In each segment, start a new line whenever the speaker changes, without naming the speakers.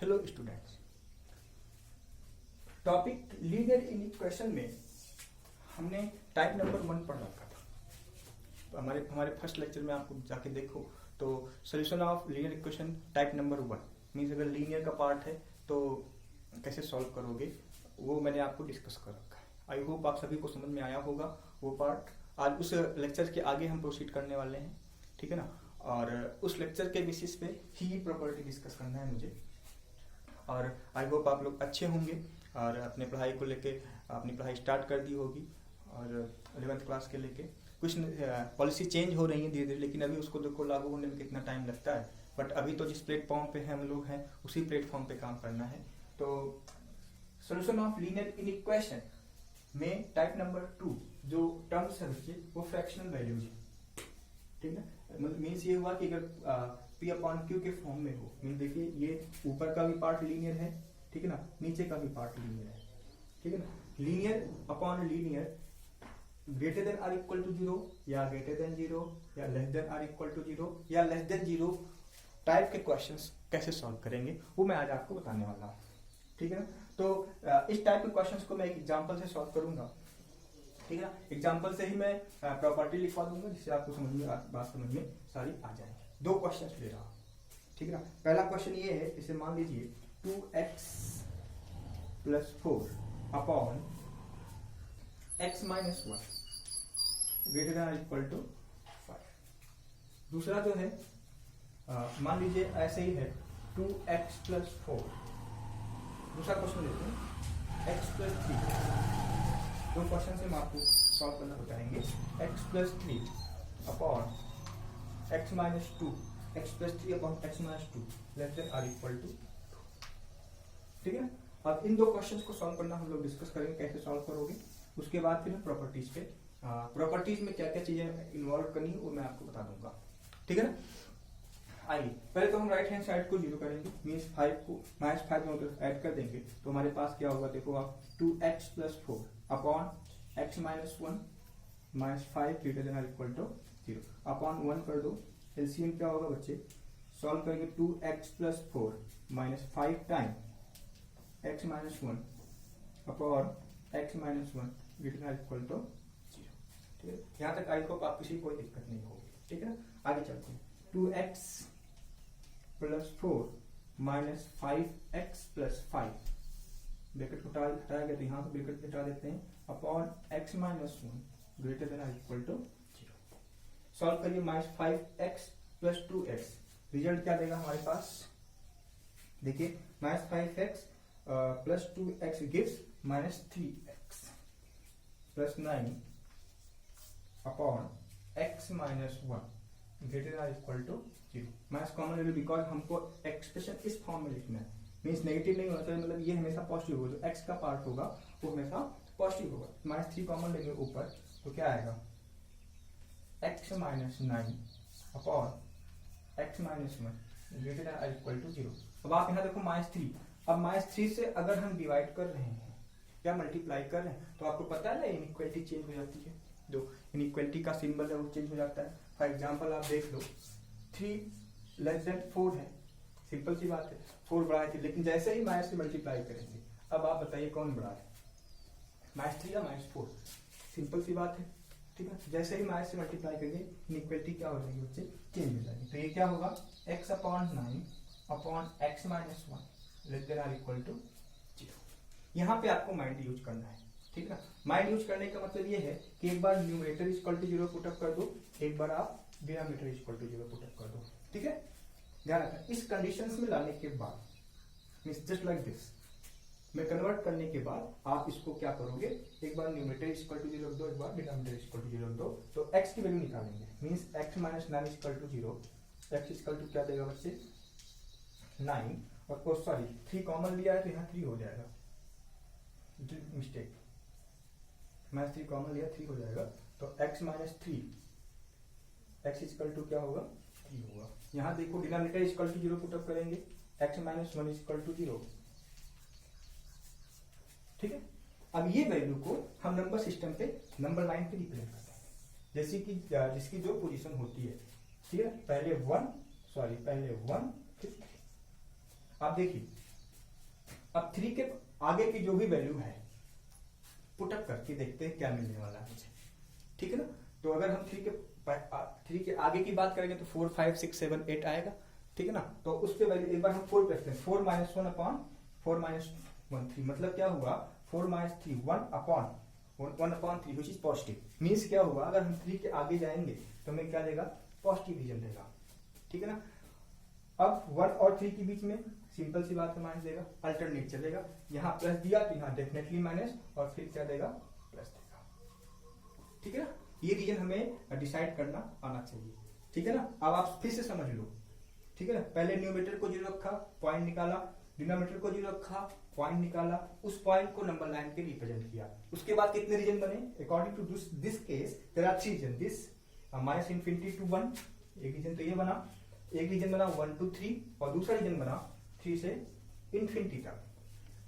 Hello students, topic linear equation में हमने type number 1 पढ़ रखा था। हमारे फर्स्ट लेक्चर में आपको जाके देखो तो solution of linear equation type number 1 means अगर लीनियर का पार्ट है तो कैसे सॉल्व करोगे वो मैंने आपको डिस्कस कर रखा है। आई होप आप सभी को समझ में आया होगा वो पार्ट। आज उस लेक्चर के आगे हम प्रोसीड करने वाले हैं, ठीक है ना। और उस लेक्चर के बेसिस पे ही प्रॉपर्टी डिस्कस करना है मुझे। और आई होप आप लोग अच्छे होंगे और अपने पढ़ाई को लेके अपनी पढ़ाई स्टार्ट कर दी होगी। और 11th क्लास के लेके कुछ पॉलिसी चेंज हो रही है धीरे धीरे, लेकिन अभी उसको देखो लागू होने में कितना टाइम लगता है। बट अभी तो जिस प्लेटफॉर्म पे हम लोग हैं उसी प्लेटफॉर्म पे काम करना है। तो सोल्यूशन ऑफ लीनियर इक्वेशन में टाइप नंबर 2 जो टर्म्स है बच्चे वो फ्रैक्शनल वैल्यूज है, ठीक है। मतलब मीन्स ये हुआ कि अगर P अपॉन Q के फॉर्म में हो, मीन देखिए ये ऊपर का भी पार्ट लीनियर है, ठीक है ना, नीचे का भी पार्ट लीनियर है, ठीक है ना। Linear upon linear greater than or equal to 0 या ग्रेटर देन 0 या less than or equal to 0 या लेस देन 0 टाइप के क्वेश्चंस कैसे सॉल्व करेंगे वो मैं आज आपको बताने वाला हूँ, ठीक है ना। तो इस टाइप के क्वेश्चंस को मैं एक एग्जांपल से सॉल्व करूंगा, ठीक है ना। एग्जांपल से ही मैं प्रॉपर्टी लिखवा दूंगा जिससे आपको बात समझ में सारी आ जाएगी। 2 क्वेश्चंस ले रहा हूं, ठीक है ना। पहला क्वेश्चन ये है, इसे मान लीजिए 2x + 4 upon x - 1 greater than equal to 5। दूसरा जो है मान लीजिए ऐसे ही है 2x + 4। दूसरा क्वेश्चन लेते हैं x + 3। 2 क्वेश्चन से हम आपको सॉल्व करना बताएंगे। x + 3 upon x - 2 x + 3 upon x - 2 less than or equal to 2, ठीक है। अब इन 2 क्वेश्चंस को सॉल्व करना हम लोग डिस्कस करेंगे कैसे सॉल्व करोगे। उसके बाद फिर प्रॉपर्टीज पे प्रॉपर्टीज में क्या क्या चीजें इन्वॉल्व करनी है वो मैं आपको बता दूंगा, ठीक है ना। आइए पहले तो हम राइट हैंड साइड को 0 करेंगे, मीन्स 5 को -5 दोनों तरफ ऐड कर देंगे तो हमारे पास क्या होगा, देखो आप 2x + 4 upon x - 1 -5 greater than equal to 0 upon 1 कर दो। एलसीएम क्या होगा बच्चे, सॉल्व करेंगे 2x + 4 -5 time x - 1 upon x - 1 greater than equal to 0, ठीक है। यहाँ तक आई होप आप किसी कोई दिक्कत नहीं होगी, ठीक है ना। आगे चलते हैं 2x + 4 -5x + 5 ब्रैकेट को हटाया गया तो यहाँ पे ब्रैकेट हटा देते हैं upon x - 1 greater than equal to 0। Solve करिए -5x + 2x, रिजल्ट क्या देगा हमारे पास, देखिए -5x + 2x gives -3x + 9 upon x - 1 greater than equal to 0। Minus common ले लो बिकॉज हमको एक्सप्रेशन इस फॉर्म में लिखना है, मीन्स नेगेटिव नहीं होना चाहिए, मतलब ये हमेशा पॉजिटिव होगा, जो x का पार्ट होगा वो हमेशा पॉजिटिव होगा। -3 कॉमन लेंगे ऊपर तो क्या आएगा, x - 9 upon x - 1 greater than equal to 0। अब आप यहाँ देखो -3, अब -3 से अगर हम डिवाइड कर रहे हैं या मल्टीप्लाई कर रहे हैं तो आपको पता है ना इनइक्वालिटी चेंज हो जाती है, जो इनइक्वालिटी का सिंबल है वो चेंज हो जाता है। फॉर एग्जाम्पल आप देख लो 3 लेस देन 4 है, सिंपल सी बात है, 4 बड़ा है, लेकिन जैसे ही माइनस से मल्टीप्लाई करेंगे अब आप बताइए कौन बड़ा है, -3 या -4, सिंपल सी बात है, ठीक है। जैसे ही माइनस से मल्टीप्लाई करेंगे इनइक्वालिटी क्या हो जाएगी बच्चे, चेंज हो जाएगी। तो ये क्या होगा, x upon 9 upon x - 1 less than equal to 0। यहाँ पे आपको माइंड यूज करना है, ठीक है ना। माइंड यूज करने का मतलब ये है कि एक बार न्यूमरेटर इक्वल टू 0 पुटअप कर दो, एक बार आप डिनोमिनेटर इक्वल टू 0 पुटअप कर दो, ठीक है। ध्यान रखना इस कंडीशंस में लाने के बाद मींस जस्ट लाइक दिस में कन्वर्ट करने के बाद आप इसको क्या करोगे, एक बार न्यूमरेटर इक्वल टू 0 रख दो, एक बार डिनोमिनेटर इक्वल टू 0 रख दो, तो x की वैल्यू निकालेंगे, means x - 9 equal to 0, x equal to क्या देगा बच्चे 9, और सॉरी 3 कॉमन लिया है तो यहाँ 3 हो जाएगा, मिस्टेक, -3 कॉमन लिया 3 हो जाएगा, तो x - 3 x इक्वल टू क्या होगा 3 होगा। यहाँ देखो डिनोमिनेटर इक्वल टू 0 पुटअप करेंगे, x - 1 इक्वल टू 0, ठीक है। अब ये वैल्यू को हम नंबर सिस्टम पे नंबर लाइन पे रिप्रेजेंट करते हैं, जैसे कि जिसकी जो पोजीशन होती है, ठीक है। पहले 1 फिर 3। आप देखिए अब 3 के आगे की जो भी वैल्यू है पुटअप करके देखते हैं क्या मिलने वाला है मुझे, ठीक है ना। तो अगर हम 3 के आगे की बात करेंगे तो 4 5 6 7 8 आएगा, ठीक है ना। तो उस पे वैल्यू एक बार हम 4 रखते हैं, 4 - 1 अपॉन 4 - 1 3, मतलब क्या हुआ 4 - 3 1 upon 3 which is positive. Means क्या हुआ, अगर हम 3 के आगे जाएंगे तो हमें क्या देगा, पॉजिटिव रीजन देगा, ठीक है ना। अब 1 और 3 के बीच में सिंपल सी बात है माइनस देगा, अल्टरनेट चलेगा, यहाँ प्लस दिया तो यहाँ डेफिनेटली माइनस, और फिर क्या देगा, प्लस देगा, ठीक है ना। ये रीजन हमें डिसाइड करना आना चाहिए, ठीक है ना। अब आप फिर से समझ लो, ठीक है ना। पहले न्यूमरेटर को 0 रखा, पॉइंट निकाला, डिनोमिनेटर को 0 रखा, पॉइंट निकाला, उस पॉइंट को नंबर लाइन के रिप्रेजेंट किया। उसके बाद कितने रीजन बने, according to this case there are 3 region, this -∞ to 1, एक रीजन तो ये बना, एक रीजन बना 1 to 3, और दूसरा रीजन बना 3 से इन्फिनिटी तक,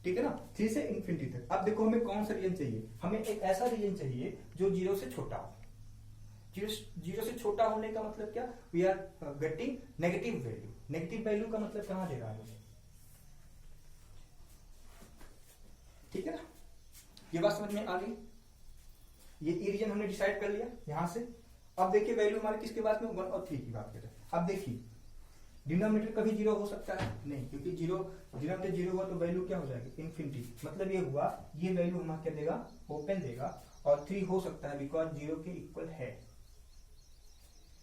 ठीक है ना, 3 से इन्फिनिटी तक। अब देखो हमें कौन सा रीजन चाहिए, हमें एक ऐसा रीजन चाहिए जो 0 से छोटा हो। 0 से छोटा होने का मतलब क्या, we are getting negative value. Negative value का मतलब कहां दे रहा है, ठीक है ना। ये बात समझ में आ गई, ये रीजन हमने डिसाइड कर लिया यहां से। अब देखिए वैल्यू हमारे किसके बात में, 1 और 3 की बात कर रहे हैं। अब देखिए डिनोमिनेटर कभी 0 हो सकता है नहीं, क्योंकि 0 हुआ तो वैल्यू क्या हो जाएगी, इन्फिनिटी। मतलब ये हुआ, ये वैल्यू हमारा क्या देगा, ओपन देगा, और 3 हो सकता है बिकॉज 0 के इक्वल है,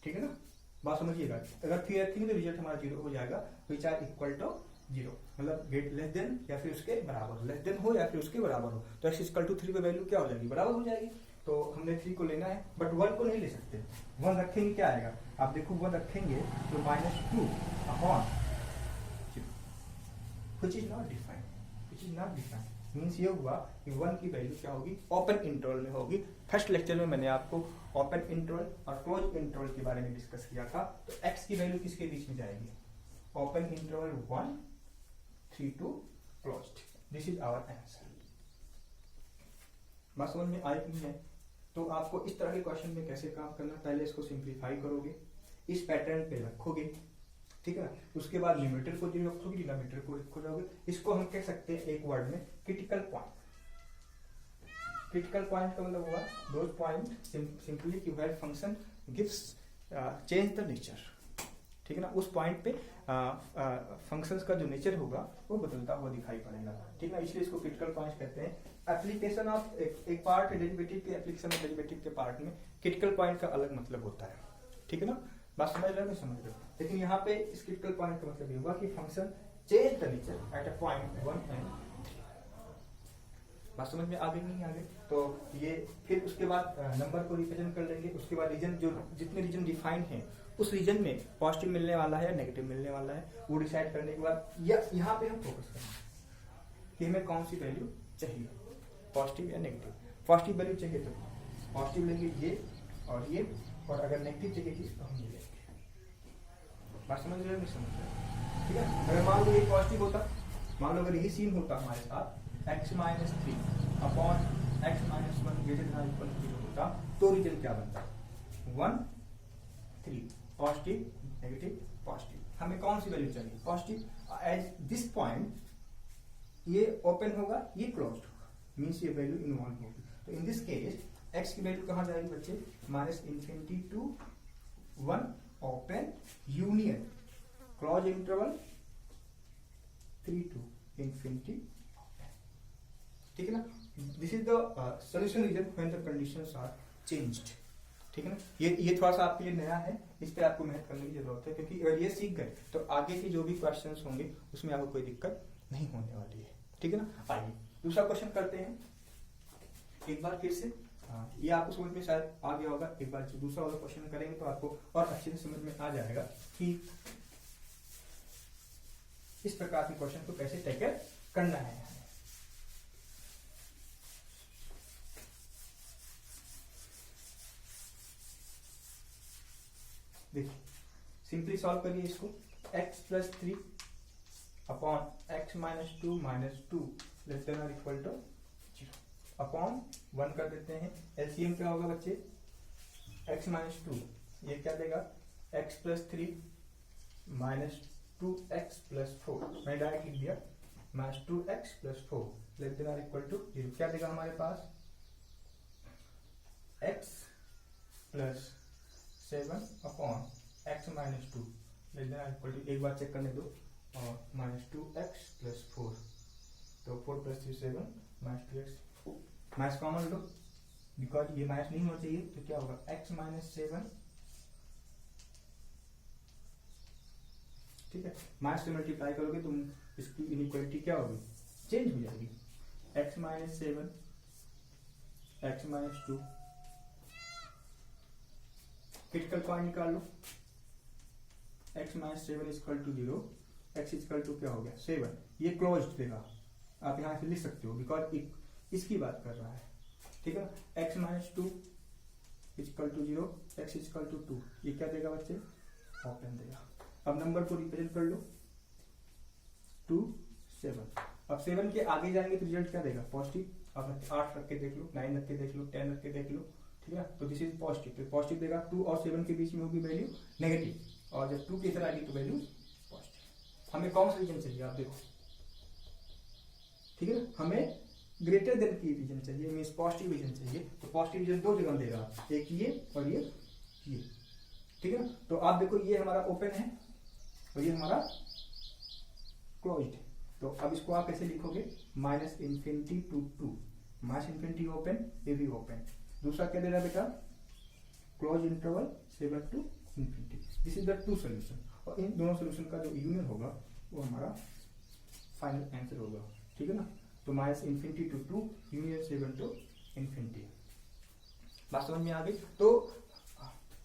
ठीक है ना। बात समझिएगा, अगर 3 रखेंगे तो रिजल्ट हमारा 0 हो जाएगा, विच आर इक्वल टू 0, मतलब गेट लेस देन या फिर उसके बराबर, लेस देन हो या फिर उसके बराबर हो, तो x इक्वल टू 3 पे वैल्यू क्या हो जाएगी, बराबर हो जाएगी। तो हमने 3 को लेना है, बट 1 को नहीं ले सकते। 1 रखेंगे क्या आएगा, आप देखो 1 रखेंगे तो -2 upon which is not defined, means ये हुआ कि 1 की वैल्यू क्या होगी, ओपन इंटरवल में होगी। फर्स्ट लेक्चर में मैंने आपको ओपन इंटरवल और क्लोज इंटरवल के बारे में डिस्कस किया था। तो x की वैल्यू किसके बीच में जाएगी, open interval 1 3 to closed. This is our answer. बात समझ में आई नहीं है तो आपको इस तरह के क्वेश्चन में कैसे काम करना, पहले इसको सिंप्लीफाई करोगे, इस पैटर्न पे रखोगे, ठीक है ना। उसके बाद न्यूमरेटर को 0 रखोगे, डिनोमिनेटर को रखोगे। इसको हम कह सकते हैं एक वर्ड में क्रिटिकल पॉइंट। क्रिटिकल पॉइंट का मतलब हुआ दोज पॉइंट सिंपली कि where function gives change the nature, ठीक है ना। उस पॉइंट पे फंक्शंस का जो नेचर होगा वो बदलता हुआ दिखाई पड़ेगा, ठीक है ना। इसलिए इसको क्रिटिकल पॉइंट कहते हैं। एप्लीकेशन ऑफ एक पार्ट डेरिवेटिव के एप्लीकेशन ऑफ डेरिवेटिव के पार्ट में क्रिटिकल पॉइंट का अलग मतलब होता है, ठीक है ना। बात समझ रहे हो, समझ रहे हो। लेकिन यहाँ पे इस क्रिटिकल पॉइंट का मतलब ये हुआ कि function change the nature at a point 1 and 3। बात समझ में आ गई नहीं आ गई, तो ये फिर उसके बाद नंबर को रिप्रेजेंट कर लेंगे। उसके बाद रीजन, जो जितने रीजन डिफाइन है उस रीजन में पॉजिटिव मिलने वाला है या नेगेटिव मिलने वाला है, वो डिसाइड करने के बाद यहाँ पे हम फोकस करेंगे कि हमें कौन सी वैल्यू चाहिए, पॉजिटिव या नेगेटिव। पॉजिटिव वैल्यू चाहिए तो पॉजिटिव लेंगे ये, और अगर नेगेटिव चाहिए तो हम ये लेंगे। बात समझ रहे हो नहीं समझ रहे, ठीक है। अगर मान लो ये पॉजिटिव होता, मान लो अगर यही सीन होता हमारे साथ x - 3 upon x - 1 greater than equal to 0 होता, तो रीजन क्या बनता, 1 3, पॉजिटिव नेगेटिव पॉजिटिव। हमें कौन सी वैल्यू चाहिए, पॉजिटिव। एज दिस पॉइंट ये ओपन होगा, ये क्लोज्ड होगा, मीन्स ये वैल्यू इन्वॉल्व होगी। तो इन दिस केस x की वैल्यू कहाँ जाएगी बच्चे, -∞ to 1 open union close interval 3 to ∞, ठीक है ना। This is the solution region when the conditions are changed, ठीक है ना। ये थोड़ा सा आपके लिए नया है, इस पे आपको मेहनत करने की जरूरत है, क्योंकि अगर ये सीख गए तो आगे के जो भी क्वेश्चंस होंगे उसमें आपको कोई दिक्कत नहीं होने वाली है, ठीक है ना। आइए दूसरा क्वेश्चन करते हैं एक बार फिर से। ये आपको समझ में शायद आ गया होगा, एक बार दूसरा वाला क्वेश्चन करेंगे तो आपको और अच्छे से समझ में आ जाएगा कि इस प्रकार के क्वेश्चन को कैसे टैकल करना है। देखिए सिंपली सॉल्व करिए इसको, x + 3 upon x - 2 - 2 less then और इक्वल टू 0 अपॉन 1 कर देते हैं। एलसीएम क्या होगा बच्चे, x - 2 ये क्या देगा, x + 3 - 2x + 4, मैं डायरेक्ट लिख दिया minus 2x plus 4 less than और इक्वल टू 0। क्या देगा हमारे पास x plus 7 upon x minus 2 less then और इक्वल टू, एक बार चेक करने दो, और माइनस 2x प्लस 4, तो 4 plus 3 7 minus 2x, minus common low because ये माइनस नहीं होना चाहिए, तो क्या होगा x माइनस 7, ठीक है, माइनस से मल्टीप्लाई करोगे तुम, इसकी इनइक्वालिटी क्या होगी, चेंज हो जाएगी, x minus 7 x minus 2, critical point निकाल लो, x minus 7 equal to 0, x equal to क्या हो गया 7, ये क्लोज देगा, आप यहां से लिख सकते हो बिकॉज इसकी बात कर रहा है, ठीक है, x minus 2 equal to 0, x equal to 2, ये क्या देगा बच्चे, ओपन देगा। अब नंबर को रिप्रेजेंट कर लो 2 7, अब 7 के आगे जाएंगे तो रिजल्ट क्या देगा, पॉजिटिव, अब 8 रख के देख लो, 9 रख के देख लो, 10 रख के देख लो, ठीक है, तो दिस इज पॉजिटिव, तो पॉजिटिव देगा, 2 और 7 के बीच में होगी वैल्यू नेगेटिव, और जब 2 की तरह आएगी तो वैल्यू पॉजिटिव। हमें कौन सा रीजन चाहिए आप देखो, ठीक है ना, हमें ग्रेटर देन की रीजन चाहिए, मींस पॉजिटिव रीजन चाहिए, तो पॉजिटिव रीजन दो जगह देगा, एक ये और ये, ठीक है ना, तो आप देखो ये हमारा ओपन है और ये हमारा क्लोज्ड, तो अब इसको आप कैसे लिखोगे, minus infinity to 2, minus infinity open, ये भी ओपन, दूसरा क्या दे रहा बेटा, close interval 7 to infinity, this is the 2 solution, और इन दोनों सोल्यूशन का जो यूनियन होगा वो हमारा फाइनल आंसर होगा, ठीक है ना, तो minus infinity to 2 union 7 to infinity, बात समझ में आ गई। तो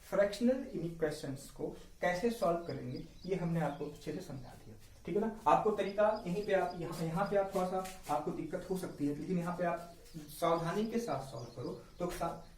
फ्रैक्शनल इक्वेशंस को कैसे सॉल्व करेंगे ये हमने आपको अच्छे से समझा दिया, ठीक है ना, आपको तरीका यहीं पे आप यहाँ पे आप थोड़ा सा आपको दिक्कत हो सकती है, लेकिन यहाँ पे आप सावधानी के साथ सॉल्व करो तो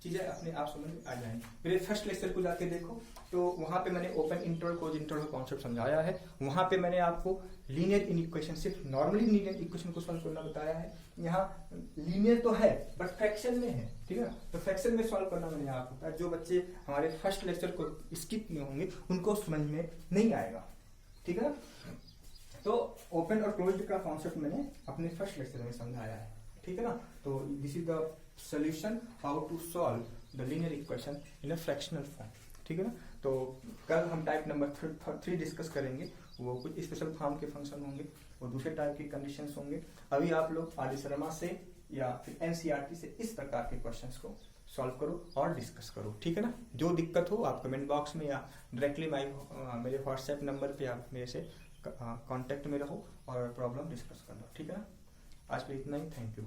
चीजें अपने आप समझ में आ जाएंगी। मेरे फर्स्ट लेक्चर को जाके देखो, तो वहां पे मैंने open interval close interval concept समझाया है, वहां पे मैंने आपको लीनियर इनइक्वेशन, सिर्फ नॉर्मली लीनियर इक्वेशन को सॉल्व करना बताया है, यहाँ लीनियर तो है बट फ्रैक्शन में है, ठीक है ना, तो फ्रैक्शन में सॉल्व करना मैंने आपको बताया, जो बच्चे हमारे फर्स्ट लेक्चर को स्किप में होंगे उनको समझ में नहीं आएगा, ठीक है ना, तो ओपन और क्लोज्ड का कॉन्सेप्ट मैंने अपने फर्स्ट लेक्चर में समझाया है, ठीक है ना, तो this is the solution how to solve the linear equation in a fractional form, ठीक है ना, तो कल हम टाइप नंबर 3 डिस्कस करेंगे, वो कुछ स्पेशल फॉर्म के फंक्शन होंगे, वो दूसरे टाइप के कंडीशंस होंगे। अभी आप लोग आर डी शर्मा से या फिर एनसीईआरटी से इस प्रकार के क्वेश्चंस को सॉल्व करो और डिस्कस करो, ठीक है ना, जो दिक्कत हो आप कमेंट बॉक्स में या डायरेक्टली मेरे व्हाट्सएप नंबर पे आप मेरे से कांटेक्ट में रहो और प्रॉब्लम डिस्कस कर लो, ठीक है ना, आज पे इतना ही, थैंक यू।